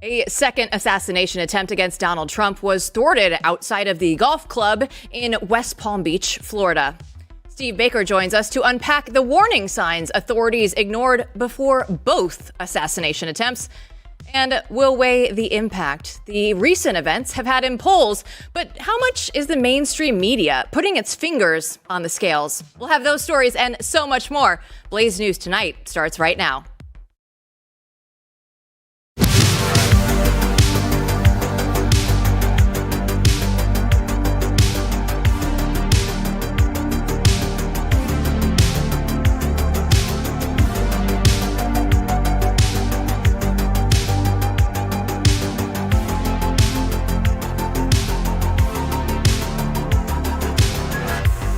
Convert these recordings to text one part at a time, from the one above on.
A second assassination attempt against Donald Trump was thwarted outside of the golf club in West Palm Beach, Florida. Steve Baker joins us to unpack the warning signs authorities ignored before both assassination attempts. And we'll weigh the impact the recent events have had in polls. But how much is the mainstream media putting its fingers on the scales? We'll have those stories and so much more. Blaze News Tonight starts right now.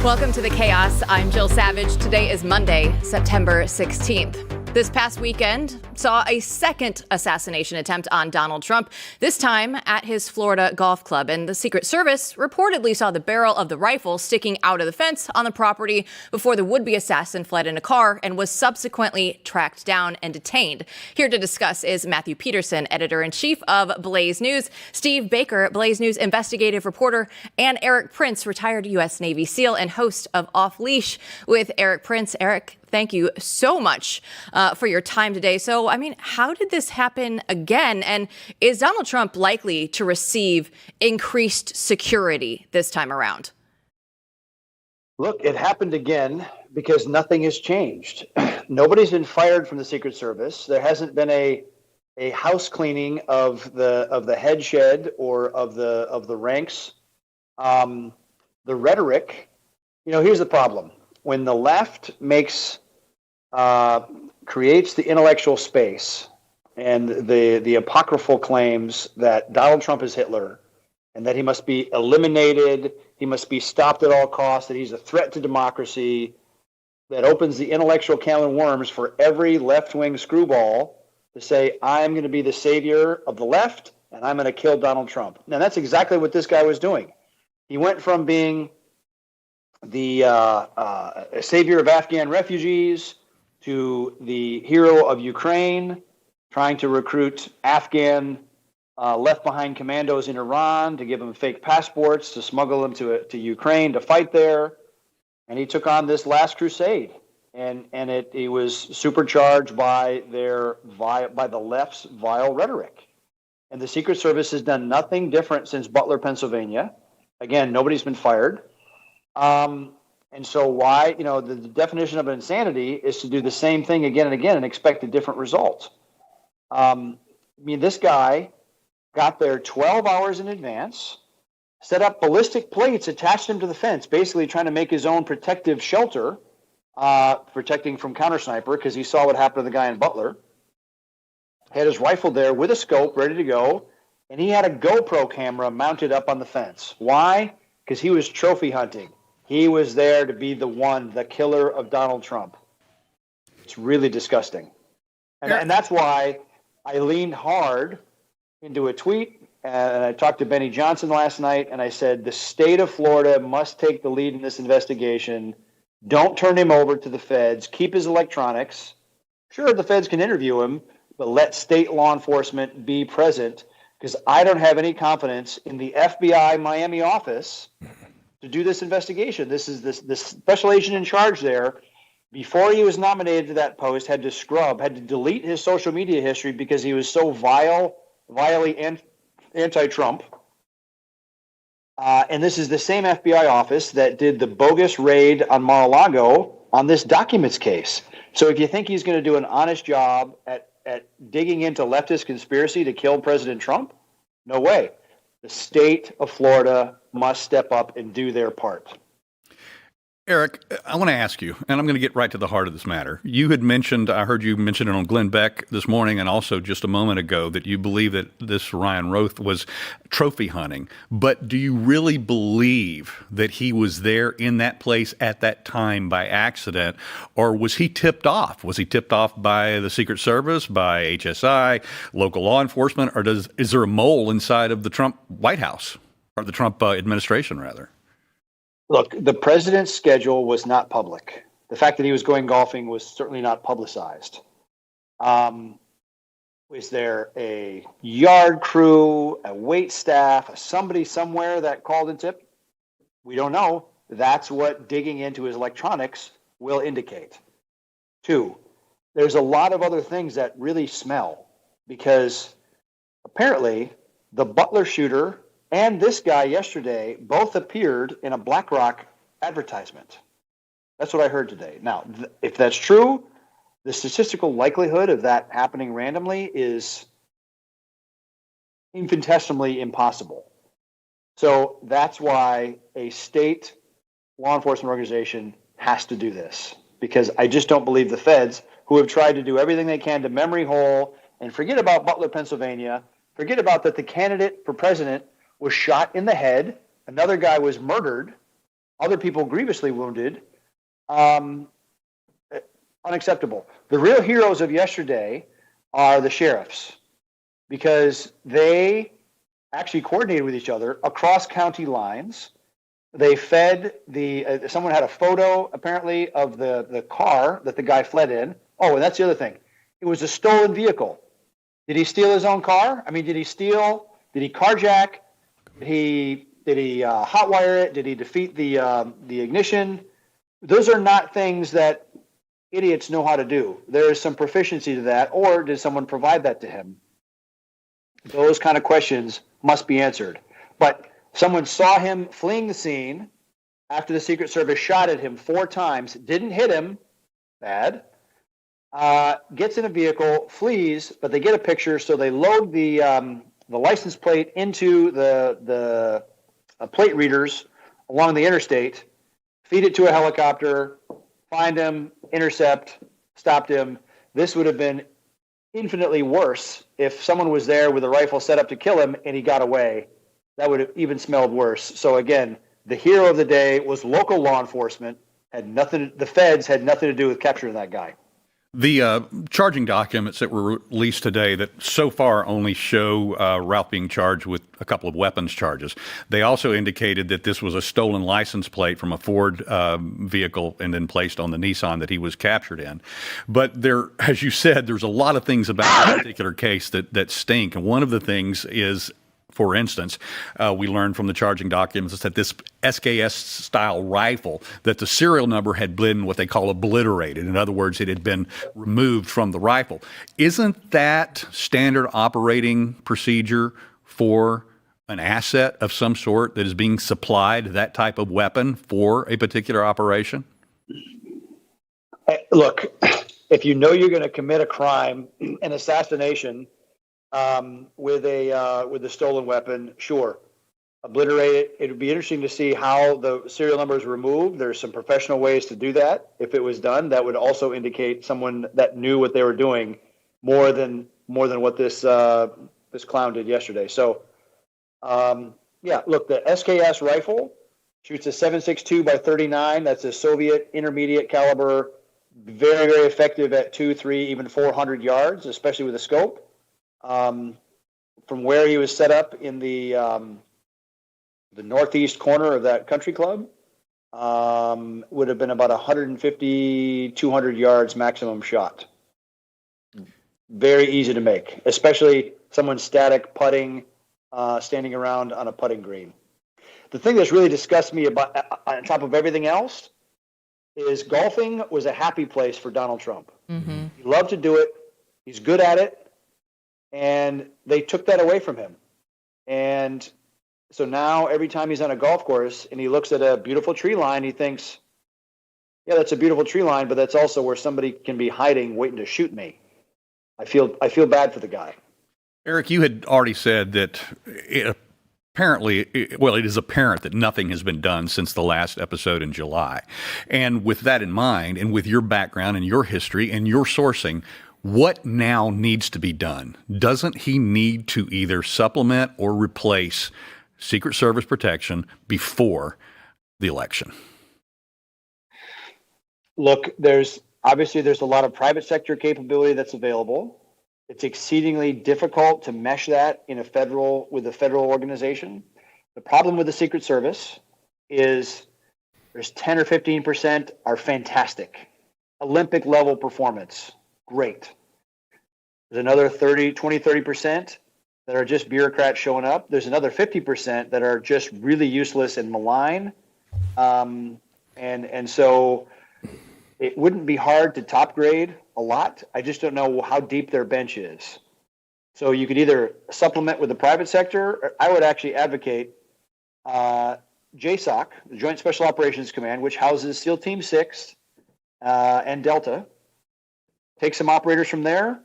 Welcome to the chaos. I'm Jill Savage. Today is Monday, September 16th. This past weekend saw a second assassination attempt on Donald Trump, this time at his Florida golf club. And the Secret Service reportedly saw the barrel of the rifle sticking out of the fence on the property before the would-be assassin fled in a car and was subsequently tracked down and detained. Here to discuss is Matthew Peterson, editor-in-chief of Blaze News, Steve Baker, Blaze News investigative reporter, and Erik Prince, retired U.S. Navy SEAL and host of Off Leash with Erik Prince. Erik, thank you so much for your time today. So, how did this happen again? And is Donald Trump likely to receive increased security this time around? Look, it happened again because nothing has changed. Nobody's been fired from the Secret Service. There hasn't been a house cleaning of the head shed or of the ranks. The rhetoric, here's the problem. When the left creates the intellectual space and the apocryphal claims that Donald Trump is Hitler and that he must be eliminated, he must be stopped at all costs, that he's a threat to democracy, that opens the intellectual can of worms for every left-wing screwball to say, I'm going to be the savior of the left and I'm going to kill Donald Trump. Now, that's exactly what this guy was doing. He went from being the savior of Afghan refugees to the hero of Ukraine, trying to recruit Afghan left-behind commandos in Iran to give them fake passports, to smuggle them to Ukraine to fight there. And he took on this last crusade. And it was supercharged by the left's vile rhetoric. And the Secret Service has done nothing different since Butler, Pennsylvania. Again, nobody's been fired. And so why, the definition of insanity is to do the same thing again and again and expect a different result. This guy got there 12 hours in advance, set up ballistic plates, attached him to the fence, basically trying to make his own protective shelter, protecting from counter sniper, because he saw what happened to the guy in Butler. Had his rifle there with a scope ready to go, and he had a GoPro camera mounted up on the fence. Why? Because he was trophy hunting. He was there to be the killer of Donald Trump. It's really disgusting. And that's why I leaned hard into a tweet, and I talked to Benny Johnson last night, and I said, the state of Florida must take the lead in this investigation. Don't turn him over to the feds. Keep his electronics. Sure, the feds can interview him, but let state law enforcement be present, because I don't have any confidence in the FBI Miami office to do this investigation. This is this special agent in charge there, before he was nominated to that post, had to delete his social media history because he was so vilely anti-Trump. And this is the same FBI office that did the bogus raid on Mar-a-Lago on this documents case. So if you think he's going to do an honest job at digging into leftist conspiracy to kill President Trump, no way. The state of Florida must step up and do their part. Erik, I want to ask you, and I'm going to get right to the heart of this matter. You had mentioned, I heard you mention it on Glenn Beck this morning and also just a moment ago, that you believe that this Ryan Roth was trophy hunting. But do you really believe that he was there in that place at that time by accident, or was he tipped off? Was he tipped off by the Secret Service, by HSI, local law enforcement, or is there a mole inside of the Trump White House, or the Trump administration, rather? Look, the president's schedule was not public. The fact that he was going golfing was certainly not publicized. Was there a yard crew, a wait staff, somebody somewhere that called and tipped? We don't know. That's what digging into his electronics will indicate. 2, there's a lot of other things that really smell, because apparently the Butler shooter and this guy yesterday both appeared in a BlackRock advertisement. That's what I heard today. Now, if that's true, the statistical likelihood of that happening randomly is infinitesimally impossible. So that's why a state law enforcement organization has to do this, because I just don't believe the feds, who have tried to do everything they can to memory hole and forget about Butler, Pennsylvania, forget about that the candidate for president was shot in the head, another guy was murdered, other people grievously wounded. Unacceptable. The real heroes of yesterday are the sheriffs, because they actually coordinated with each other across county lines. They fed someone had a photo apparently of the car that the guy fled in. Oh, and that's the other thing. It was a stolen vehicle. Did he steal his own car? I mean, did he carjack? Did he hotwire it? Did he defeat the ignition? Those are not things that idiots know how to do. There is some proficiency to that, or did someone provide that to him? Those kind of questions must be answered. But someone saw him fleeing the scene after the Secret Service shot at him 4 times, didn't hit him, bad, gets in a vehicle, flees, but they get a picture, so they load the license plate into the plate readers along the interstate, feed it to a helicopter, find him, intercept, stopped him. This would have been infinitely worse if someone was there with a rifle set up to kill him and he got away. That would have even smelled worse. So again, the hero of the day was local law enforcement. The feds had nothing to do with capturing that guy. The charging documents that were released today that so far only show Ralph being charged with a couple of weapons charges. They also indicated that this was a stolen license plate from a Ford vehicle and then placed on the Nissan that he was captured in. But there, as you said, there's a lot of things about this particular case that stink. And one of the things is, for instance, we learned from the charging documents that this SKS-style rifle, that the serial number had been what they call obliterated. In other words, it had been removed from the rifle. Isn't that standard operating procedure for an asset of some sort that is being supplied, that type of weapon, for a particular operation? Look, if you know you're going to commit a crime, an assassination, with a stolen weapon, sure, obliterate it. It would be interesting to see how the serial number is removed. There's some professional ways to do that. If it was done, that would also indicate someone that knew what they were doing more than what this clown did yesterday. So, yeah, look, the SKS rifle shoots a 7.62 by 39. That's a Soviet intermediate caliber, very, very effective at 200, 300, even 400 yards, especially with a scope. From where he was set up in the northeast corner of that country club, would have been about 150, 200 yards maximum shot. Very easy to make, especially someone static putting, standing around on a putting green. The thing that's really disgusts me about, on top of everything else, is golfing was a happy place for Donald Trump. Mm-hmm. He loved to do it. He's good at it. And they took that away from him. And so now every time he's on a golf course and he looks at a beautiful tree line, he thinks, yeah, that's a beautiful tree line, but that's also where somebody can be hiding, waiting to shoot me. I feel bad for the guy. Erik, you had already said that it is apparent that nothing has been done since the last episode in July. And with that in mind, and with your background and your history and your sourcing, what now needs to be done? Doesn't he need to either supplement or replace Secret Service protection before the election? Look, there's a lot of private sector capability that's available. It's exceedingly difficult to mesh that with a federal organization. The problem with the Secret Service is there's 10 or 15% are fantastic. Olympic level performance. Great. There's another 30% that are just bureaucrats showing up. There's another 50% that are just really useless and malign. And so it wouldn't be hard to top grade a lot. I just don't know how deep their bench is. So you could either supplement with the private sector, or I would actually advocate JSOC, the Joint Special Operations Command, which houses SEAL Team 6 and Delta. Take some operators from there,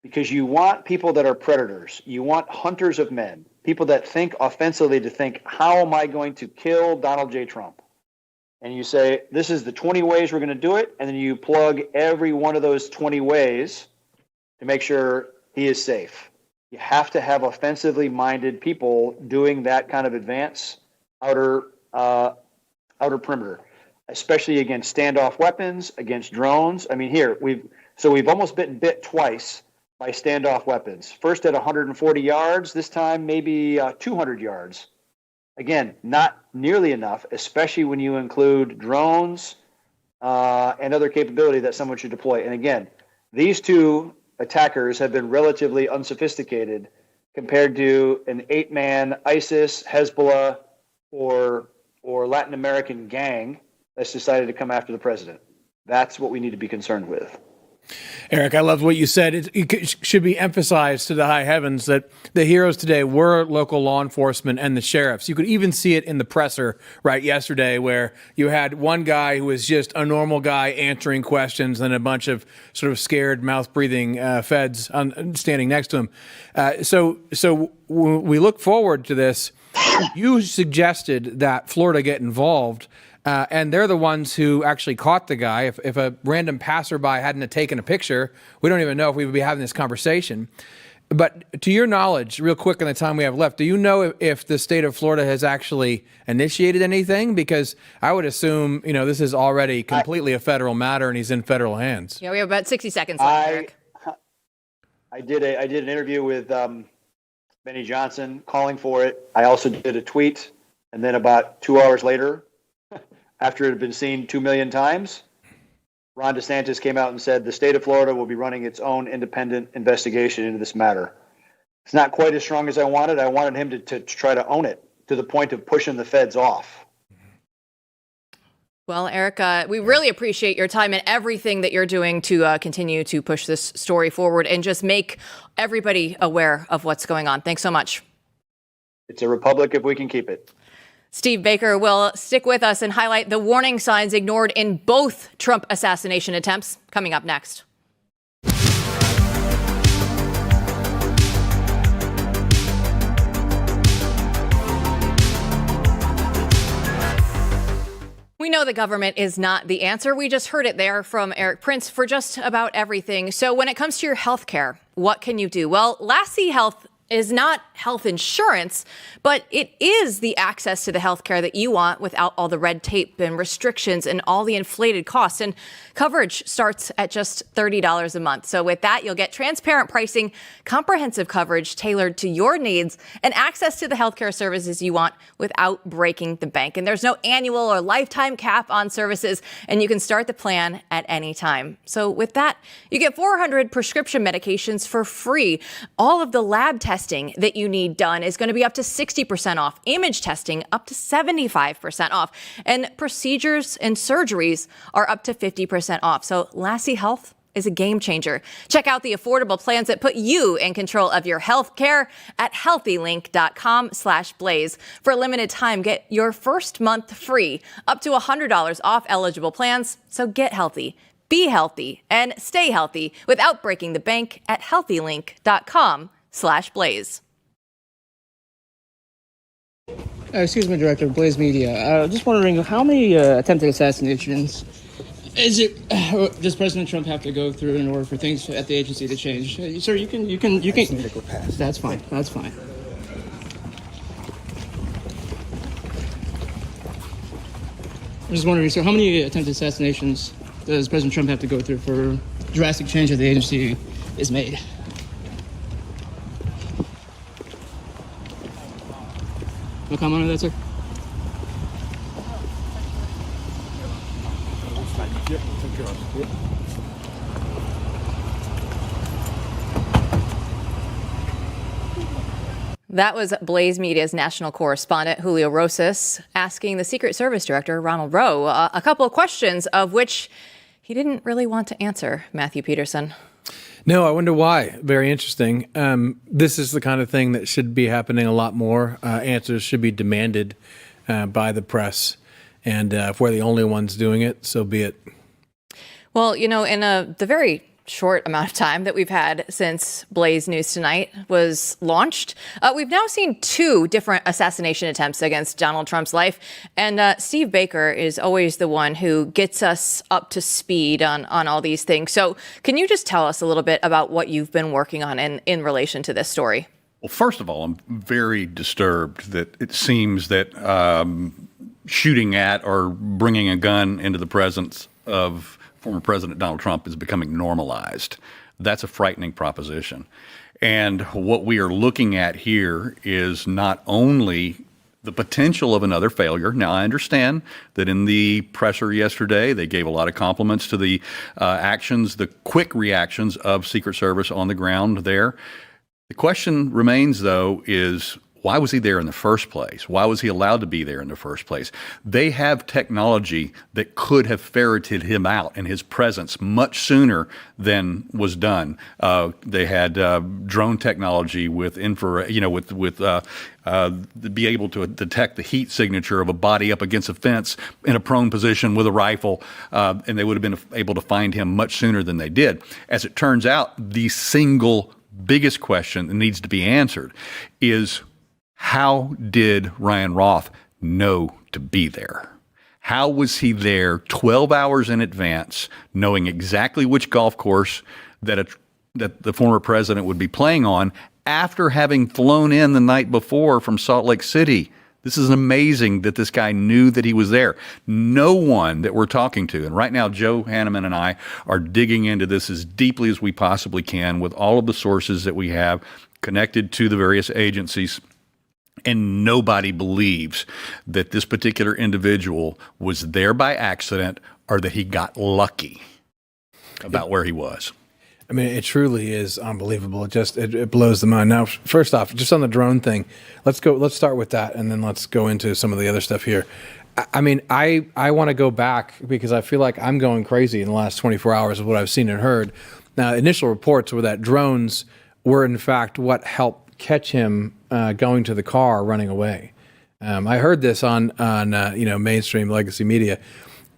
because you want people that are predators. You want hunters of men, people that think offensively, to think, how am I going to kill Donald J. Trump? And you say, this is the 20 ways we're going to do it. And then you plug every one of those 20 ways to make sure he is safe. You have to have offensively minded people doing that kind of advance outer perimeter, especially against standoff weapons, against drones. I mean, here, we've almost been bit twice by standoff weapons. First at 140 yards, this time maybe 200 yards. Again, not nearly enough, especially when you include drones and other capability that someone should deploy. And again, these two attackers have been relatively unsophisticated compared to an 8-man ISIS, Hezbollah, or Latin American gang that's decided to come after the president. That's what we need to be concerned with. Erik, I loved what you said. It should be emphasized to the high heavens that the heroes today were local law enforcement and the sheriffs. You could even see it in the presser right yesterday, where you had one guy who was just a normal guy answering questions and a bunch of sort of scared, mouth-breathing feds standing next to him. So when we look forward to this, you suggested that Florida get involved. And they're the ones who actually caught the guy. If a random passerby hadn't taken a picture, we don't even know if we would be having this conversation. But to your knowledge, real quick in the time we have left, do you know if the state of Florida has actually initiated anything? Because I would assume, this is already completely a federal matter and he's in federal hands. Yeah, we have about 60 seconds left, Erik. I did an interview with Benny Johnson calling for it. I also did a tweet, and then about 2 hours later, after it had been seen 2 million times, Ron DeSantis came out and said the state of Florida will be running its own independent investigation into this matter. It's not quite as strong as I wanted. I wanted him to try to own it to the point of pushing the feds off. Well, Erik, we really appreciate your time and everything that you're doing to continue to push this story forward and just make everybody aware of what's going on. Thanks so much. It's a republic if we can keep it. Steve Baker will stick with us and highlight the warning signs ignored in both Trump assassination attempts, coming up next. We know the government is not the answer. We just heard it there from Erik Prince for just about everything. So when it comes to your health care, what can you do? Well, Lassie Health is not health insurance, but it is the access to the health care that you want without all the red tape and restrictions and all the inflated costs. And coverage starts at just $30 a month. So with that, you'll get transparent pricing, comprehensive coverage tailored to your needs, and access to the healthcare services you want without breaking the bank. And there's no annual or lifetime cap on services, and you can start the plan at any time. So with that, you get 400 prescription medications for free. All of the lab testing that you need done is going to be up to 60% off. Image testing up to 75% off. And procedures and surgeries are up to 50% off. So Lassie Health is a game changer. Check out the affordable plans that put you in control of your health care at healthylink.com/blaze. For a limited time, get your first month free, up to $100 off eligible plans. So get healthy, be healthy, and stay healthy without breaking the bank at healthylink.com/blaze. Excuse me, Director of Blaze Media. Just wondering, how many attempted assassinations does President Trump have to go through in order for things at the agency to change? Sir, you can. Just need to go past. That's fine. That's fine. I'm just wondering, sir, how many attempted assassinations does President Trump have to go through for drastic change at the agency is made? No comment on that, sir? That was Blaze Media's national correspondent, Julio Rosas, asking the Secret Service Director, Ronald Rowe, a couple of questions of which he didn't really want to answer, Matthew Peterson. No, I wonder why. Very interesting. This is the kind of thing that should be happening a lot more. Answers should be demanded by the press. And if we're the only ones doing it, so be it. Well, in the very short amount of time that we've had since Blaze News Tonight was launched, we've now seen 2 different assassination attempts against Donald Trump's life. And Steve Baker is always the one who gets us up to speed on all these things. So can you just tell us a little bit about what you've been working on in relation to this story? Well, first of all, I'm very disturbed that it seems that shooting at or bringing a gun into the presence of former President Donald Trump is becoming normalized. That's a frightening proposition. And what we are looking at here is not only the potential of another failure. Now, I understand that in the presser yesterday, they gave a lot of compliments to the actions, the quick reactions of Secret Service on the ground there. The question remains, though, is why was he there in the first place? Why was he allowed to be there in the first place? They have technology that could have ferreted him out and his presence much sooner than was done. They had drone technology with infrared, be able to detect the heat signature of a body up against a fence in a prone position with a rifle, and they would have been able to find him much sooner than they did. As it turns out, the single biggest question that needs to be answered is, how did Ryan Roth know to be there? How was he there 12 hours in advance, knowing exactly which golf course that the former president would be playing on after having flown in the night before from Salt Lake City? This is amazing that this guy knew that he was there. No one that we're talking to, and right now Joe Hanneman and I are digging into this as deeply as we possibly can with all of the sources that we have connected to the various agencies. And nobody believes that this particular individual was there by accident or that he got lucky about where he was. I mean, it truly is unbelievable. It blows the mind. Now, first off, just on the drone thing, let's start with that, and then let's go into some of the other stuff here. I mean, I want to go back because I feel like I'm going crazy in the last 24 hours of what I've seen and heard. Now, initial reports were that drones were, in fact, what helped catch him going to the car, running away. I heard this on mainstream legacy media,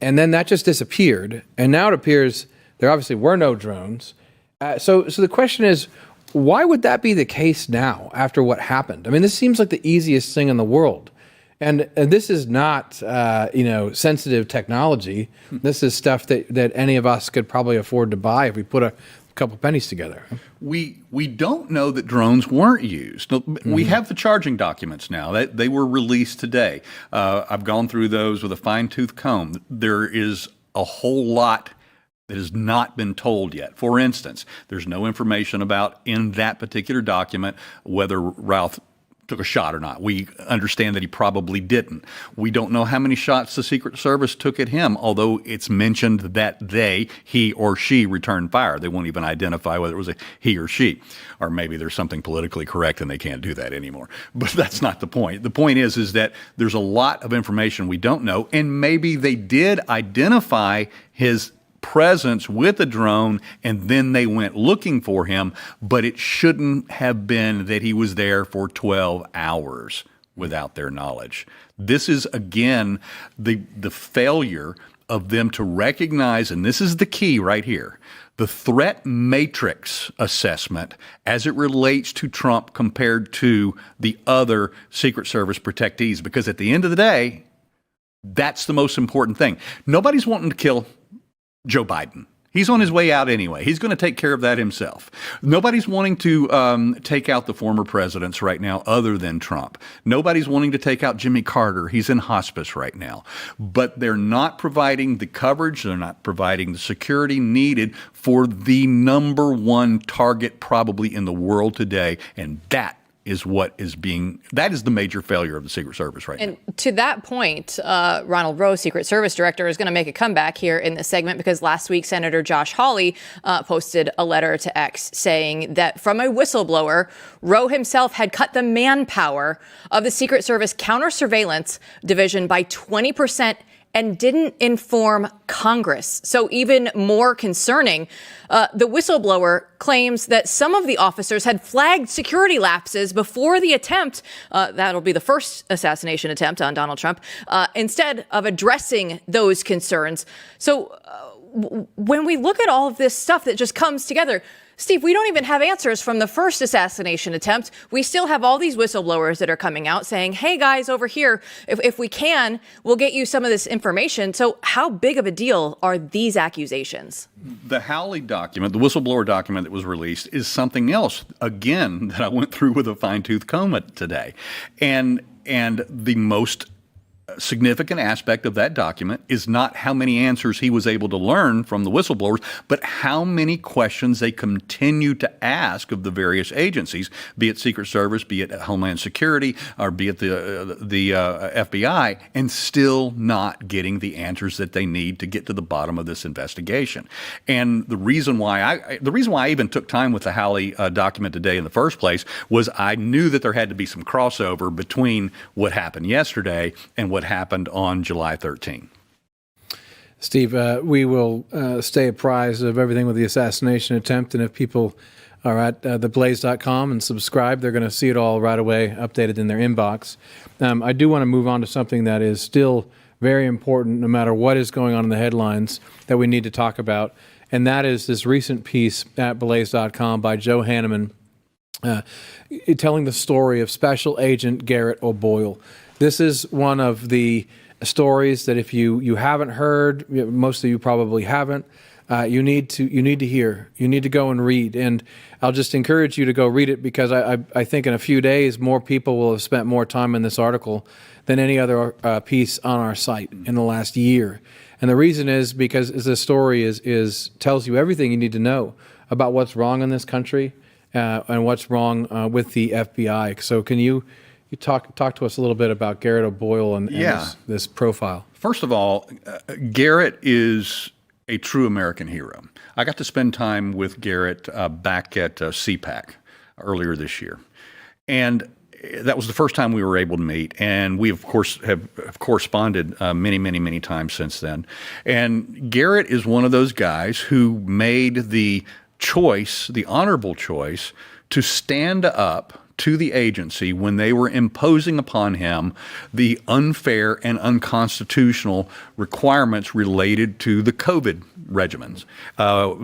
and then that just disappeared. And now it appears there obviously were no drones. So the question is, why would that be the case now after what happened? I mean, this seems like the easiest thing in the world. And this is not, sensitive technology. This is stuff that any of us could probably afford to buy if we put a couple pennies together. We don't know that drones weren't used. We have the charging documents now. They were released today. I've gone through those with a fine-tooth comb. There is a whole lot that has not been told yet. For instance, there's no information about in that particular document whether Ralph took a shot or not. We understand that he probably didn't. We don't know how many shots the Secret Service took at him, although it's mentioned that he or she returned fire. They won't even identify whether it was a he or she. Or maybe there's something politically correct and they can't do that anymore. But that's not the point. The point is that there's a lot of information we don't know, and maybe they did identify his presence with a drone and then they went looking for him, but it shouldn't have been that he was there for 12 hours without their knowledge. This is, again, the failure of them to recognize, and this is the key right here, the threat matrix assessment as it relates to Trump compared to the other Secret Service protectees, because at the end of the day, that's the most important thing. Nobody's wanting to kill Joe Biden. He's on his way out anyway. He's going to take care of that himself. Nobody's wanting to take out the former presidents right now other than Trump. Nobody's wanting to take out Jimmy Carter. He's in hospice right now. But they're not providing the coverage. They're not providing the security needed for the number one target probably in the world today, and that that is the major failure of the Secret Service right now. And to that point, Ronald Rowe, Secret Service Director, is going to make a comeback here in this segment because last week, Senator Josh Hawley posted a letter to X saying that from a whistleblower, Rowe himself had cut the manpower of the Secret Service counter-surveillance division by 20% and didn't inform Congress. So even more concerning, the whistleblower claims that some of the officers had flagged security lapses before the attempt. That'll be the first assassination attempt on Donald Trump, instead of addressing those concerns. So when we look at all of this stuff that just comes together, Steve, we don't even have answers from the first assassination attempt. We still have all these whistleblowers that are coming out saying, hey, guys, over here, if we can, we'll get you some of this information. So how big of a deal are these accusations? The Hawley document, the whistleblower document that was released, is something else, again, that I went through with a fine-tooth comb today. And the most significant aspect of that document is not how many answers he was able to learn from the whistleblowers, but how many questions they continue to ask of the various agencies, be it Secret Service, be it Homeland Security, or be it the FBI, and still not getting the answers that they need to get to the bottom of this investigation. And the reason why I even took time with the Hawley document today in the first place was I knew that there had to be some crossover between what happened yesterday and what happened on July 13. Steve, we will stay apprised of everything with the assassination attempt, and if people are at theblaze.com and subscribe, they're going to see it all right away, updated in their inbox. I do want to move on to something that is still very important, no matter what is going on in the headlines, that we need to talk about, and that is this recent piece at blaze.com by Joe Hanneman telling the story of Special Agent Garret O'Boyle. This is one of the stories that if you haven't heard, most of you probably haven't, you need to hear. You need to go and read. And I'll just encourage you to go read it because I think in a few days more people will have spent more time in this article than any other piece on our site in the last year. And the reason is because the story tells you everything you need to know about what's wrong in this country and what's wrong with the FBI. So can you talk to us a little bit about Garret O'Boyle and this profile? First of all, Garret is a true American hero. I got to spend time with Garret back at CPAC earlier this year. And that was the first time we were able to meet. And we, of course, have corresponded many times since then. And Garret is one of those guys who made the honorable choice, to stand up to the agency when they were imposing upon him the unfair and unconstitutional requirements related to the COVID regimens,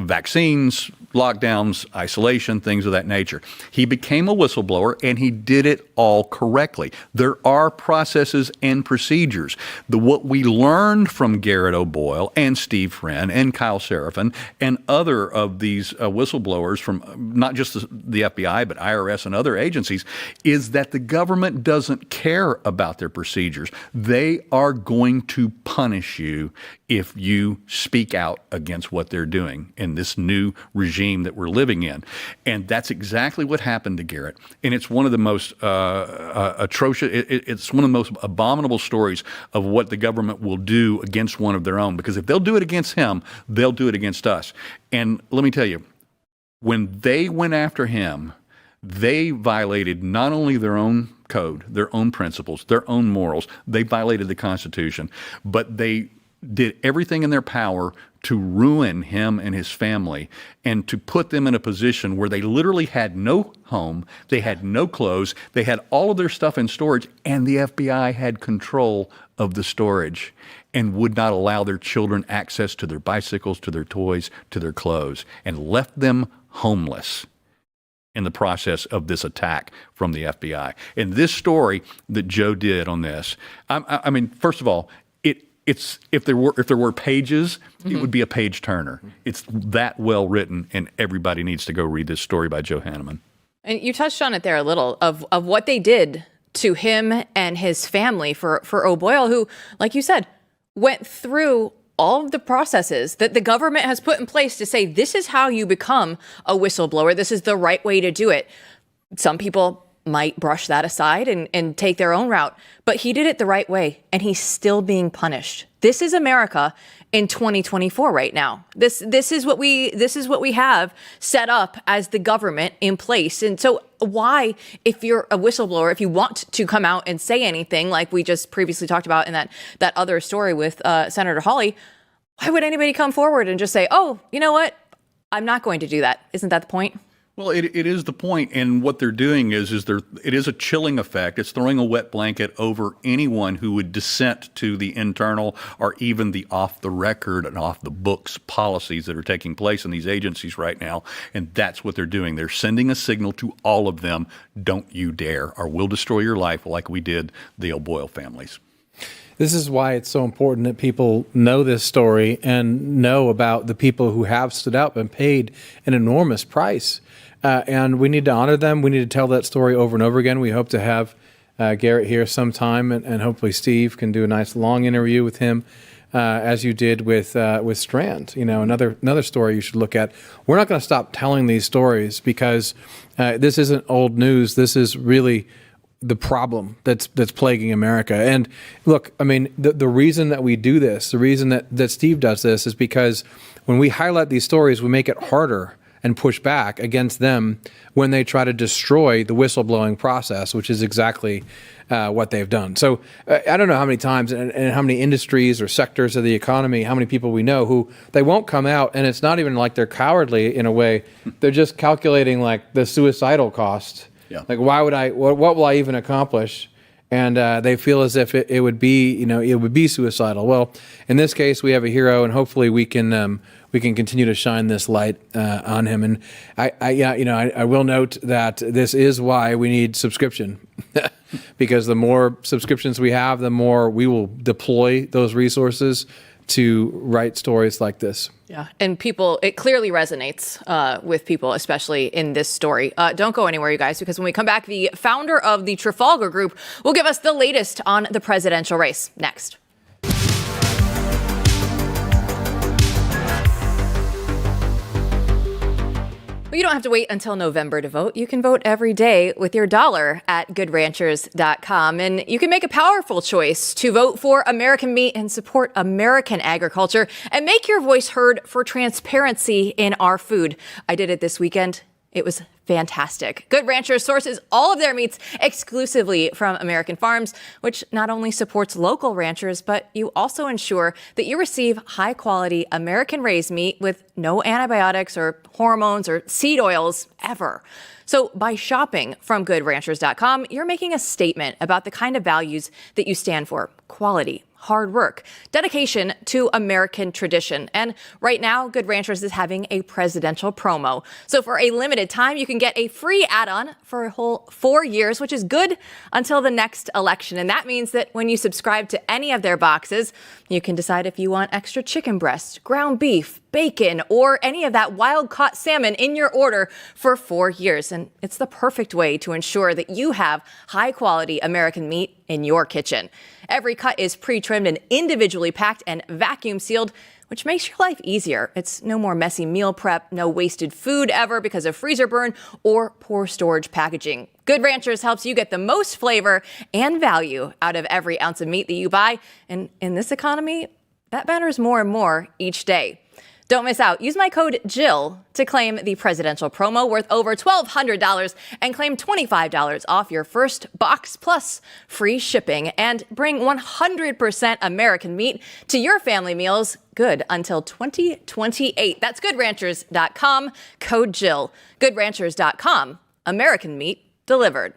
vaccines, lockdowns, isolation, things of that nature. He became a whistleblower, and he did it all correctly. There are processes and procedures. What we learned from Garret O'Boyle and Steve Friend and Kyle Seraphin and other of these whistleblowers from not just the FBI, but IRS and other agencies, is that the government doesn't care about their procedures. They are going to punish you if you speak out against what they're doing in this new regime that we're living in. And that's exactly what happened to Garret. And it's one of the most atrocious, it's one of the most abominable stories of what the government will do against one of their own. Because if they'll do it against him, they'll do it against us. And let me tell you, when they went after him, they violated not only their own code, their own principles, their own morals, they violated the Constitution, but they did everything in their power to ruin him and his family and to put them in a position where they literally had no home, they had no clothes, they had all of their stuff in storage, and the FBI had control of the storage and would not allow their children access to their bicycles, to their toys, to their clothes, and left them homeless in the process of this attack from the FBI. And this story that Joe did on this, I mean, first of all, if there were pages, it would be a page turner. It's that well written, and everybody needs to go read this story by Joe Hanneman. And you touched on it there a little of what they did to him and his family for O'Boyle, who, like you said, went through all of the processes that the government has put in place to say this is how you become a whistleblower. This is the right way to do it. Some people might brush that aside and take their own route. But he did it the right way, and he's still being punished. This is America in 2024 right now. This is what we have set up as the government in place. And so why, if you're a whistleblower, if you want to come out and say anything like we just previously talked about in that other story with Senator Hawley, why would anybody come forward and just say, oh, you know what? I'm not going to do that. Isn't that the point? Well, it is the point, and what they're doing is it is a chilling effect. It's throwing a wet blanket over anyone who would dissent to the internal or even the off-the-record and off-the-books policies that are taking place in these agencies right now, and that's what they're doing. They're sending a signal to all of them, don't you dare, or we'll destroy your life like we did the O'Boyle families. This is why it's so important that people know this story and know about the people who have stood up and paid an enormous price. And we need to honor them. We need to tell that story over and over again. We hope to have Garret here sometime, and hopefully Steve can do a nice long interview with him, as you did with Strand. You know, another story you should look at. We're not going to stop telling these stories because this isn't old news. This is really the problem that's plaguing America. And look, I mean, the reason that we do this, the reason that Steve does this is because when we highlight these stories, we make it harder and push back against them when they try to destroy the whistleblowing process, which is exactly what they've done. So I don't know how many times and how many industries or sectors of the economy, how many people we know who they won't come out, and it's not even like they're cowardly in a way. They're just calculating like the suicidal cost. Yeah. Like, why would what will I even accomplish? And they feel as if it would be suicidal. Well, in this case, we have a hero, and hopefully we can continue to shine this light on him. And I will note that this is why we need subscription, because the more subscriptions we have, the more we will deploy those resources to write stories like this. Yeah, and it clearly resonates with people, especially in this story. Don't go anywhere, you guys, because when we come back, the founder of the Trafalgar Group will give us the latest on the presidential race next. But you don't have to wait until November to vote. You can vote every day with your dollar at goodranchers.com. And you can make a powerful choice to vote for American meat and support American agriculture and make your voice heard for transparency in our food. I did it this weekend. It was fantastic. Good Ranchers sources all of their meats exclusively from American farms, which not only supports local ranchers, but you also ensure that you receive high quality American raised meat with no antibiotics or hormones or seed oils ever. So by shopping from goodranchers.com, you're making a statement about the kind of values that you stand for: quality, hard work, dedication to American tradition. And right now, Good Ranchers is having a presidential promo. So for a limited time, you can get a free add-on for a whole 4 years, which is good until the next election. And that means that when you subscribe to any of their boxes, you can decide if you want extra chicken breast, ground beef, bacon, or any of that wild-caught salmon in your order for 4 years. And it's the perfect way to ensure that you have high-quality American meat in your kitchen. Every cut is pre-trimmed and individually packed and vacuum sealed, which makes your life easier. It's no more messy meal prep, no wasted food ever because of freezer burn or poor storage packaging. Good Ranchers helps you get the most flavor and value out of every ounce of meat that you buy. And in this economy, that matters more and more each day. Don't miss out. Use my code Jill to claim the presidential promo worth over $1,200 and claim $25 off your first box plus free shipping, and bring 100% American meat to your family meals good until 2028. That's goodranchers.com, code Jill. Goodranchers.com, American meat delivered.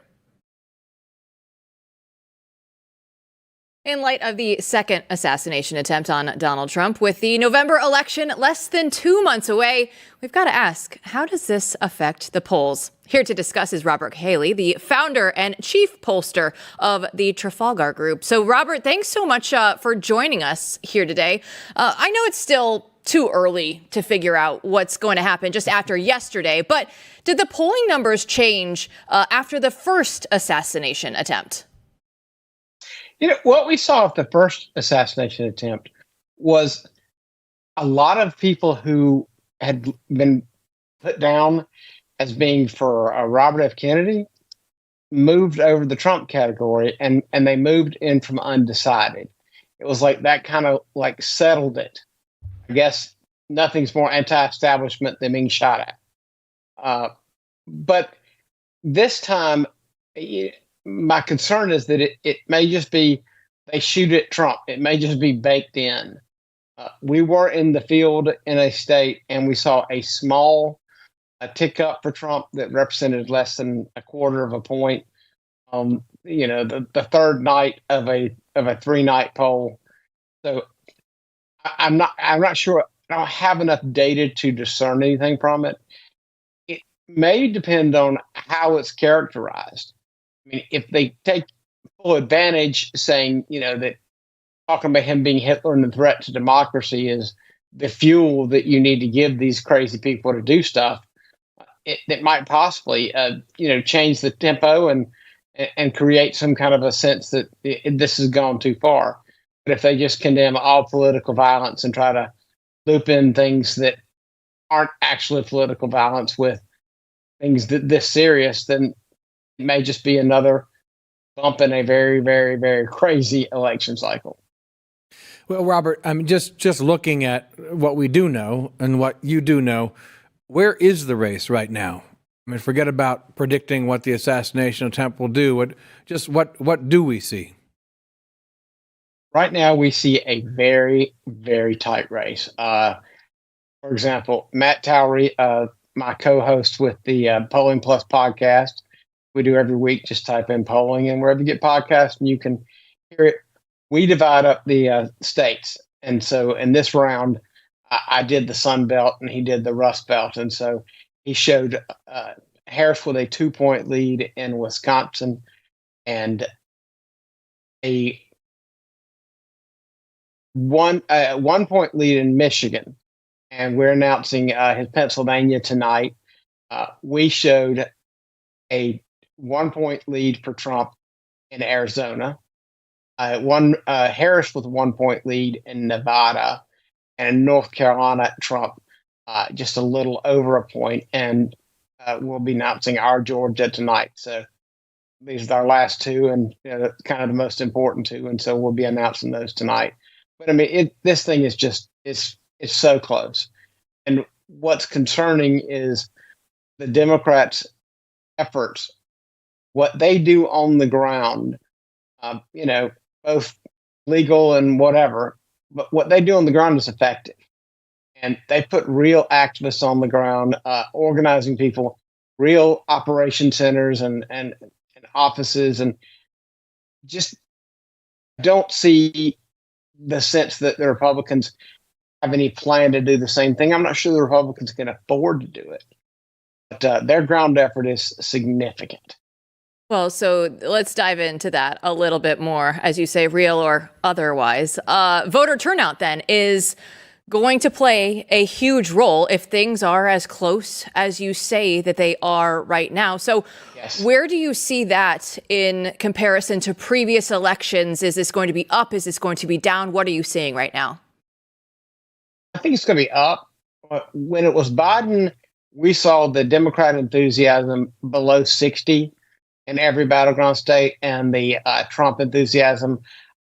In light of the second assassination attempt on Donald Trump, with the November election less than 2 months away, we've got to ask, how does this affect the polls? Here to discuss is Robert Cahaly, the founder and chief pollster of the Trafalgar Group. So, Robert, thanks so much for joining us here today. I know it's still too early to figure out what's going to happen just after yesterday, but did the polling numbers change after the first assassination attempt? You know, what we saw at the first assassination attempt was a lot of people who had been put down as being for Robert F. Kennedy moved over the Trump category, and they moved in from undecided. It was like that kind of like settled it. I guess nothing's more anti-establishment than being shot at. But this time, my concern is that it may just be they shoot at Trump. It may just be baked in. We were in the field in a state, and we saw a small tick up for Trump that represented less than a quarter of a point. The third night of a 3-night poll. So I'm not sure. I don't have enough data to discern anything from it. It may depend on how it's characterized. I mean, if they take full advantage, saying that talking about him being Hitler and the threat to democracy is the fuel that you need to give these crazy people to do stuff, it might possibly change the tempo and create some kind of a sense that this has gone too far. But if they just condemn all political violence and try to loop in things that aren't actually political violence with things this serious, then it may just be another bump in a very, very, very crazy election cycle. Well, Robert, I mean, just looking at what we do know and what you do know, where is the race right now? I mean, forget about predicting what the assassination attempt will do. What do we see? Right now, we see a very, very tight race. For example, Matt Towery, my co-host with the Polling Plus podcast, we do every week. Just type in polling, and wherever you get podcasts, and you can hear it. We divide up the states, and so in this round, I did the Sun Belt, and he did the Rust Belt, and so he showed Harris with a 2-point lead in Wisconsin, and a 1-point lead in Michigan, and we're announcing his Pennsylvania tonight. We showed a 1-point lead for Trump in Arizona. Harris with a 1-point lead in Nevada, and in North Carolina, Trump just a little over a point. And we'll be announcing our Georgia tonight. So these are our last two, and kind of the most important two. And so we'll be announcing those tonight. But I mean, this thing is just it's so close. And what's concerning is the Democrats' efforts, what they do on the ground, both legal and whatever, but what they do on the ground is effective. And they put real activists on the ground, organizing people, real operation centers and offices, and just don't see the sense that the Republicans have any plan to do the same thing. I'm not sure the Republicans can afford to do it, but their ground effort is significant. Well, so let's dive into that a little bit more, as you say, real or otherwise. Voter turnout then is going to play a huge role if things are as close as you say that they are right now. So yes. Where do you see that in comparison to previous elections? Is this going to be up? Is this going to be down? What are you seeing right now? I think it's going to be up. When it was Biden, we saw the Democrat enthusiasm below 60 in every battleground state, and the Trump enthusiasm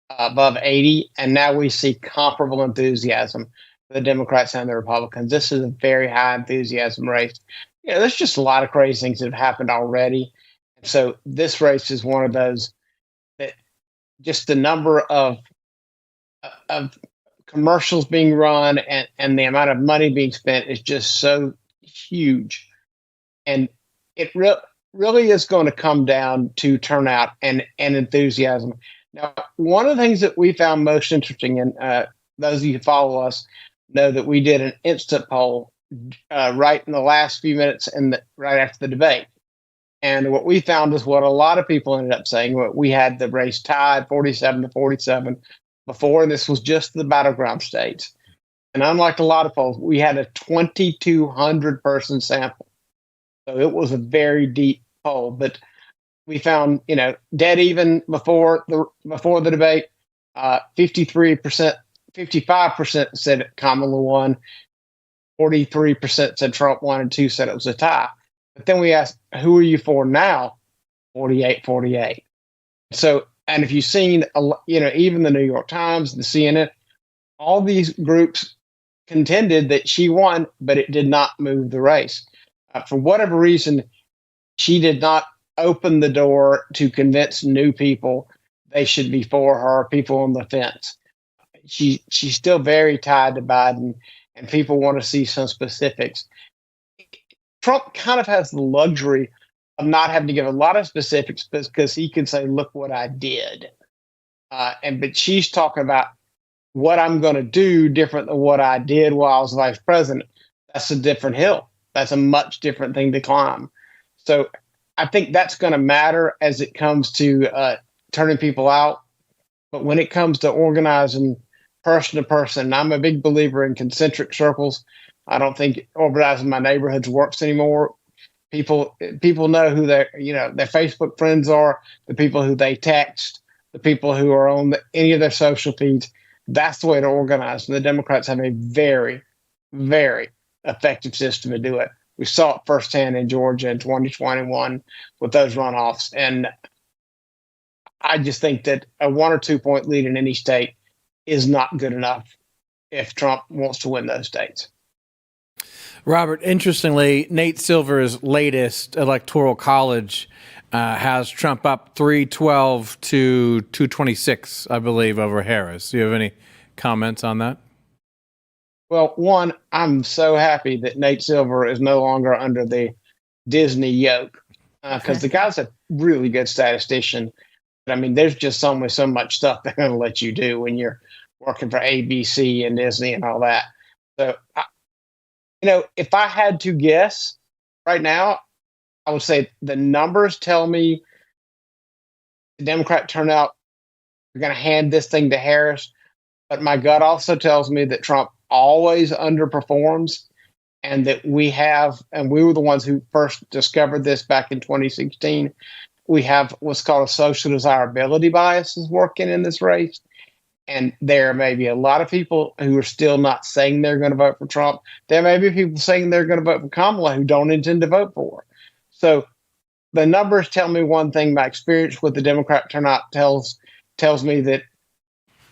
above 80. And now we see comparable enthusiasm for the Democrats and the Republicans. This is a very high enthusiasm race. There's just a lot of crazy things that have happened already. And so this race is one of those that just the number of commercials being run and the amount of money being spent is just so huge. And it really is going to come down to turnout and enthusiasm. Now, one of the things that we found most interesting, and those of you who follow us know that we did an instant poll right in the last few minutes right after the debate. And what we found is what a lot of people ended up saying. We had the race tied 47-47 before, and this was just the battleground states. And unlike a lot of polls, we had a 2,200 person sample. So it was a very deep poll, but we found, dead even before the debate, 53%, 55% said Kamala won, 43% said Trump won, and 2% said it was a tie. But then we asked, who are you for now? 48-48. So, and if you've seen, even the New York Times, the CNN, all these groups contended that she won, but it did not move the race. For whatever reason, she did not open the door to convince new people they should be for her, people on the fence. She's still very tied to Biden, and people want to see some specifics. Trump kind of has the luxury of not having to give a lot of specifics because he can say, look what I did. But she's talking about what I'm going to do different than what I did while I was vice president. That's a different hill. That's a much different thing to climb. So I think that's going to matter as it comes to turning people out. But when it comes to organizing person to person, I'm a big believer in concentric circles. I don't think organizing my neighborhoods works anymore. People know who their Facebook friends are, the people who they text, the people who are on any of their social feeds. That's the way to organize. And the Democrats have a very, very effective system to do it. We saw it firsthand in Georgia in 2021 with those runoffs. And I just think that a 1 or 2 point lead in any state is not good enough if Trump wants to win those states. Robert, interestingly, Nate Silver's latest electoral college has Trump up 312 to 226, I believe, over Harris. Do you have any comments on that? Well, one, I'm so happy that Nate Silver is no longer under the Disney yoke because the guy's a really good statistician. But I mean, there's just so much stuff they're going to let you do when you're working for ABC and Disney and all that. So, if I had to guess right now, I would say the numbers tell me the Democrat turnout are going to hand this thing to Harris. But my gut also tells me that Trump always underperforms and that we were the ones who first discovered this back in 2016. We have what's called a social desirability bias is working in this race. And there may be a lot of people who are still not saying they're going to vote for Trump. There may be people saying they're going to vote for Kamala who don't intend to vote for her. So the numbers tell me one thing. My experience with the Democrat turnout tells me that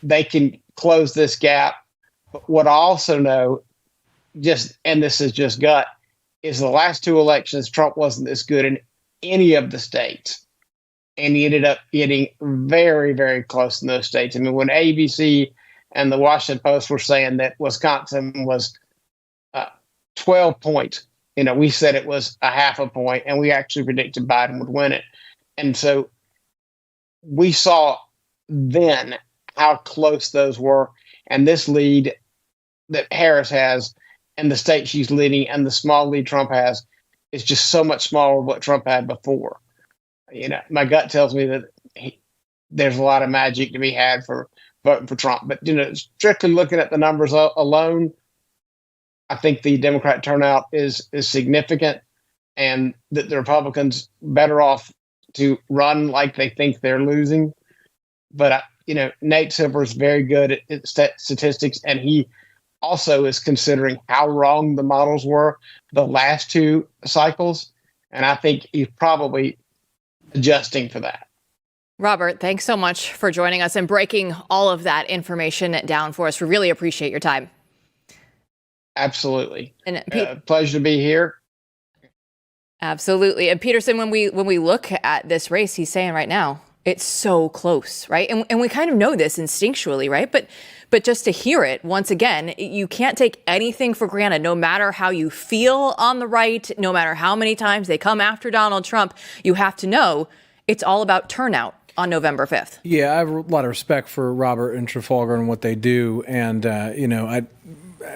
they can close this gap. But what I also know, and this is just gut, is the last two elections, Trump wasn't this good in any of the states. And he ended up getting very, very close in those states. I mean, when ABC and the Washington Post were saying that Wisconsin was 12 points, we said it was a half a point, and we actually predicted Biden would win it. And so we saw then how close those were. And this lead that Harris has and the state she's leading and the small lead Trump has is just so much smaller than what Trump had before. My gut tells me that there's a lot of magic to be had for voting for Trump. But, strictly looking at the numbers alone, I think the Democrat turnout is significant and that the Republicans better off to run like they think they're losing. But, Nate Silver is very good at statistics, and he also is considering how wrong the models were the last two cycles. And I think he's probably adjusting for that. Robert, thanks so much for joining us and breaking all of that information down for us. We really appreciate your time. Absolutely. And pleasure to be here. Absolutely. And Peterson, when we look at this race, he's saying right now, it's so close, right? And we kind of know this instinctually, right? But just to hear it once again, you can't take anything for granted, no matter how you feel on the right, no matter how many times they come after Donald Trump. You have to know it's all about turnout on November 5th. Yeah, I have a lot of respect for Robert and Trafalgar and what they do. And,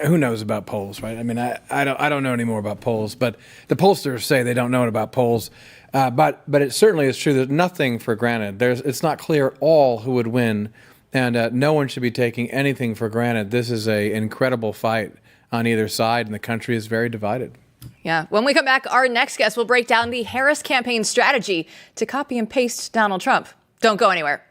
who knows about polls, right? I mean, I don't know any more about polls, but the pollsters say they don't know about polls. But it certainly is true that nothing for granted. It's not clear at all who would win, and no one should be taking anything for granted. This is an incredible fight on either side, and the country is very divided. Yeah. When we come back, our next guest will break down the Harris campaign strategy to copy and paste Donald Trump. Don't go anywhere.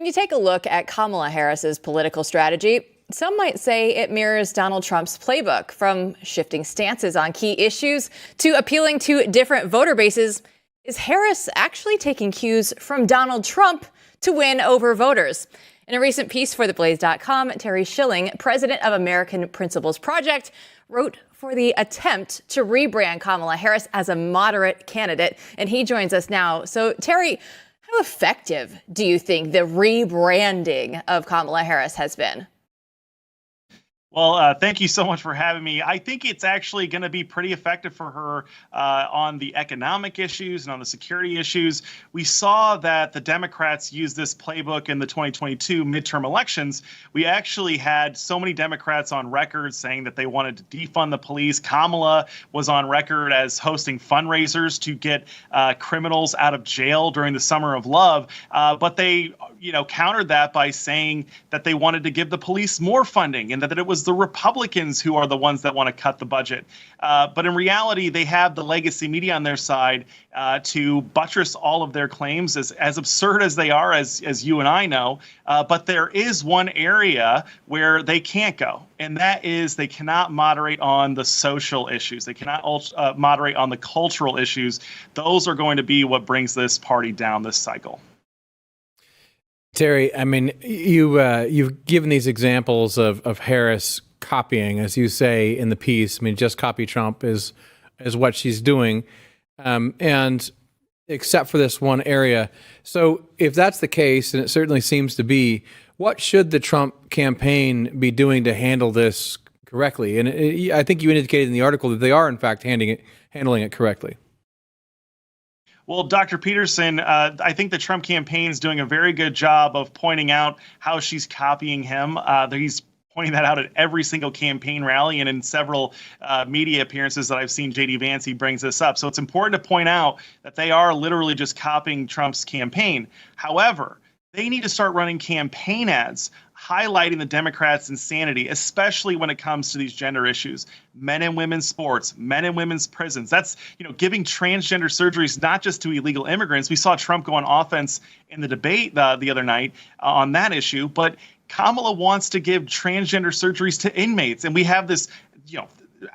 When you take a look at Kamala Harris's political strategy, some might say it mirrors Donald Trump's playbook, from shifting stances on key issues to appealing to different voter bases. Is Harris actually taking cues from Donald Trump to win over voters? In a recent piece for theblaze.com, Terry Schilling, president of American Principles Project, wrote for the attempt to rebrand Kamala Harris as a moderate candidate, and he joins us now. So, Terry, how effective do you think the rebranding of Kamala Harris has been? Well, thank you so much for having me. I think it's actually going to be pretty effective for her on the economic issues and on the security issues. We saw that the Democrats used this playbook in the 2022 midterm elections. We actually had so many Democrats on record saying that they wanted to defund the police. Kamala was on record as hosting fundraisers to get criminals out of jail during the Summer of Love. But they, countered that by saying that they wanted to give the police more funding and that it was the Republicans who are the ones that want to cut the budget. But in reality, they have the legacy media on their side to buttress all of their claims, as absurd as they are, as you and I know. But there is one area where they can't go, and that is they cannot moderate on the social issues. They cannot moderate on the cultural issues. Those are going to be what brings this party down this cycle. Terry, I mean, you've given these examples of Harris copying, as you say in the piece. I mean, just copy Trump is what she's doing, and except for this one area. So if that's the case, and it certainly seems to be, what should the Trump campaign be doing to handle this correctly? And I think you indicated in the article that they are, in fact, handling it correctly. Well, Dr. Peterson, I think the Trump campaign is doing a very good job of pointing out how she's copying him. He's pointing that out at every single campaign rally, and in several media appearances that I've seen J.D. Vance, he brings this up. So it's important to point out that they are literally just copying Trump's campaign. However, they need to start running campaign ads highlighting the Democrats' insanity, especially when it comes to these gender issues. Men and women's sports, men and women's prisons. That's, giving transgender surgeries not just to illegal immigrants. We saw Trump go on offense in the debate the other night on that issue, but Kamala wants to give transgender surgeries to inmates. And we have this,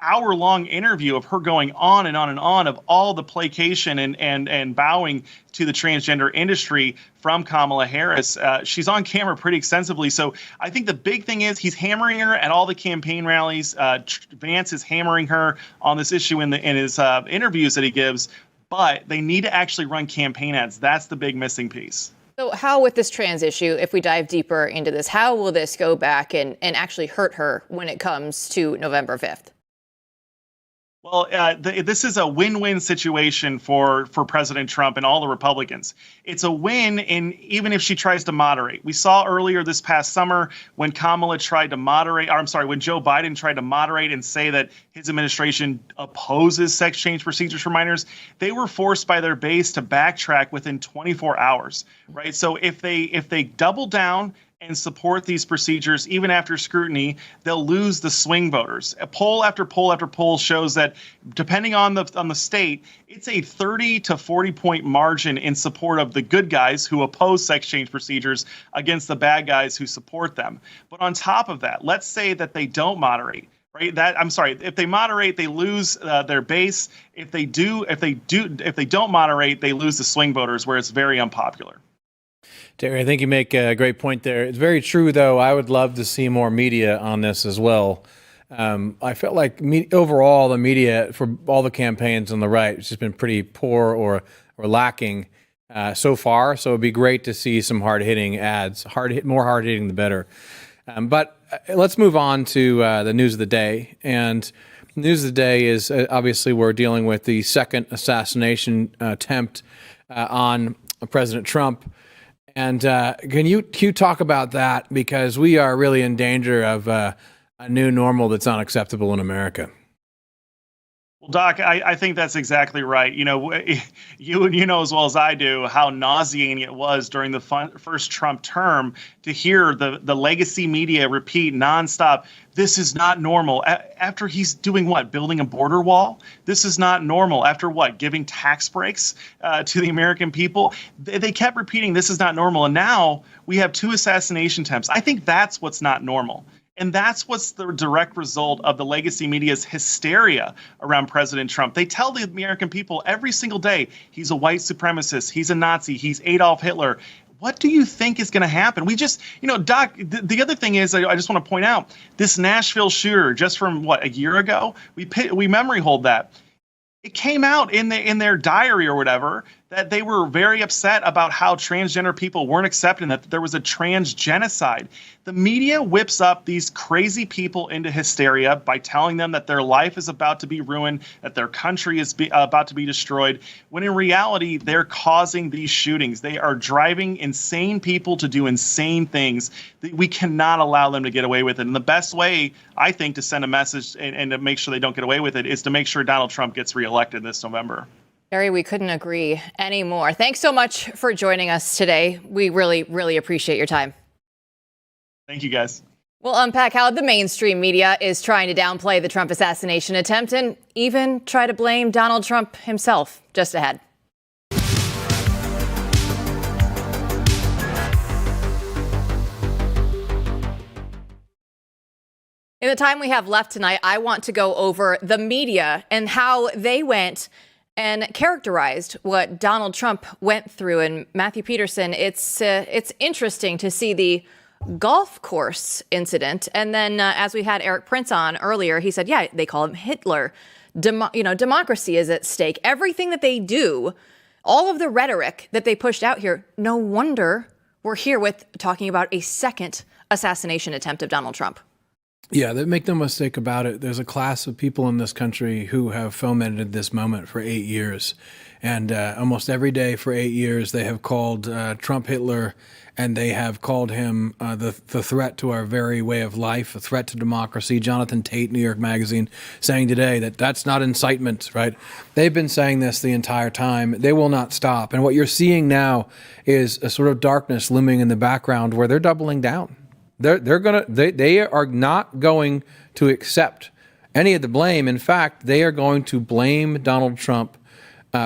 hour-long interview of her going on and on and on of all the placation and bowing to the transgender industry from Kamala Harris. She's on camera pretty extensively. So I think the big thing is he's hammering her at all the campaign rallies. Vance is hammering her on this issue in his interviews that he gives. But they need to actually run campaign ads. That's the big missing piece. So how, with this trans issue, if we dive deeper into this, how will this go back and actually hurt her when it comes to November 5th? Well, this is a win-win situation for President Trump and all the Republicans. It's a win even if she tries to moderate. We saw earlier this past summer when Kamala tried to moderate, when Joe Biden tried to moderate and say that his administration opposes sex change procedures for minors, they were forced by their base to backtrack within 24 hours, right? So if they double down and support these procedures, even after scrutiny, they'll lose the swing voters. A poll after poll after poll shows that, depending on the state, it's a 30 to 40 point margin in support of the good guys who oppose sex change procedures against the bad guys who support them. But on top of that, let's say that they don't moderate. Right? If they moderate, they lose their base. If they don't moderate, they lose the swing voters, where it's very unpopular. Terry, I think you make a great point there. It's very true, though. I would love to see more media on this as well. I felt like overall the media for all the campaigns on the right has just been pretty poor or lacking so far. So it'd be great to see some hard-hitting ads. More hard-hitting, the better. But let's move on to the news of the day. And the news of the day is obviously we're dealing with the second assassination attempt on President Trump. And can you talk about that? Because we are really in danger of a new normal that's unacceptable in America. Doc, I think that's exactly right. You know, you know as well as I do how nauseating it was during the first Trump term to hear the legacy media repeat nonstop, this is not normal. After he's doing what? Building a border wall? This is not normal. After what? Giving tax breaks to the American people? They kept repeating this is not normal. And now we have 2 assassination attempts. I think that's what's not normal. And that's what's the direct result of the legacy media's hysteria around President Trump. They tell the American people every single day, he's a white supremacist, he's a Nazi, he's Adolf Hitler. What do you think is going to happen? We just, you know, Doc, the other thing is, I just want to point out, this Nashville shooter, just from what, a year ago, we memory hold that. It came out in their diary or whatever that they were very upset about how transgender people weren't accepted, that there was a trans genocide. The media whips up these crazy people into hysteria by telling them that their life is about to be ruined, that their country is about to be destroyed, when in reality, they're causing these shootings. They are driving insane people to do insane things. We cannot allow them to get away with it. And the best way, I think, to send a message and to make sure they don't get away with it is to make sure Donald Trump gets reelected this November. Gary, we couldn't agree anymore. Thanks so much for joining us today. We really, really appreciate your time. Thank you, guys. We'll unpack how the mainstream media is trying to downplay the Trump assassination attempt and even try to blame Donald Trump himself. Just ahead. In the time we have left tonight, I want to go over the media and how they went and characterized what Donald Trump went through. And Matthew Peterson, it's interesting to see the golf course incident. And then as we had Erik Prince on earlier, he said, yeah, they call him Hitler. Democracy is at stake. Everything that they do, all of the rhetoric that they pushed out here, no wonder we're here with talking about a second assassination attempt of Donald Trump. Yeah, make no mistake about it. There's a class of people in this country who have fomented this moment for 8 years. And almost every day for 8 years, they have called Trump Hitler, and they have called him the threat to our very way of life, a threat to democracy. Jonathan Tate, New York Magazine, saying today that that's not incitement, right? They've been saying this the entire time. They will not stop. And what you're seeing now is a sort of darkness looming in the background where they're doubling down. They are not going to accept any of the blame. In fact, they are going to blame Donald Trump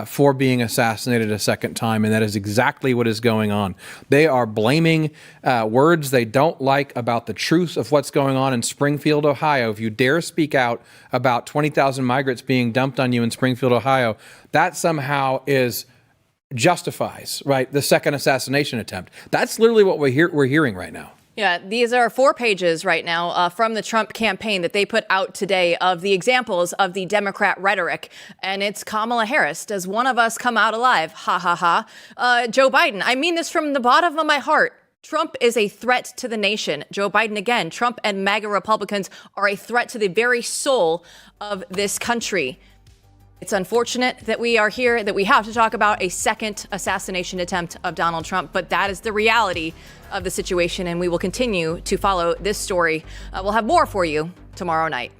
for being assassinated a second time, and that is exactly what is going on. They are blaming words they don't like about the truth of what's going on in Springfield, Ohio. If you dare speak out about 20,000 migrants being dumped on you in Springfield, Ohio, that somehow justifies, right, the second assassination attempt. That's literally what we're hearing right now. Yeah, these are 4 pages right now from the Trump campaign that they put out today of the examples of the Democrat rhetoric. And it's Kamala Harris. Does one of us come out alive? Ha, ha, ha. Joe Biden. I mean this from the bottom of my heart. Trump is a threat to the nation. Joe Biden again. Trump and MAGA Republicans are a threat to the very soul of this country. It's unfortunate that we are here, that we have to talk about a second assassination attempt of Donald Trump, but that is the reality of the situation, and we will continue to follow this story. We'll have more for you tomorrow night.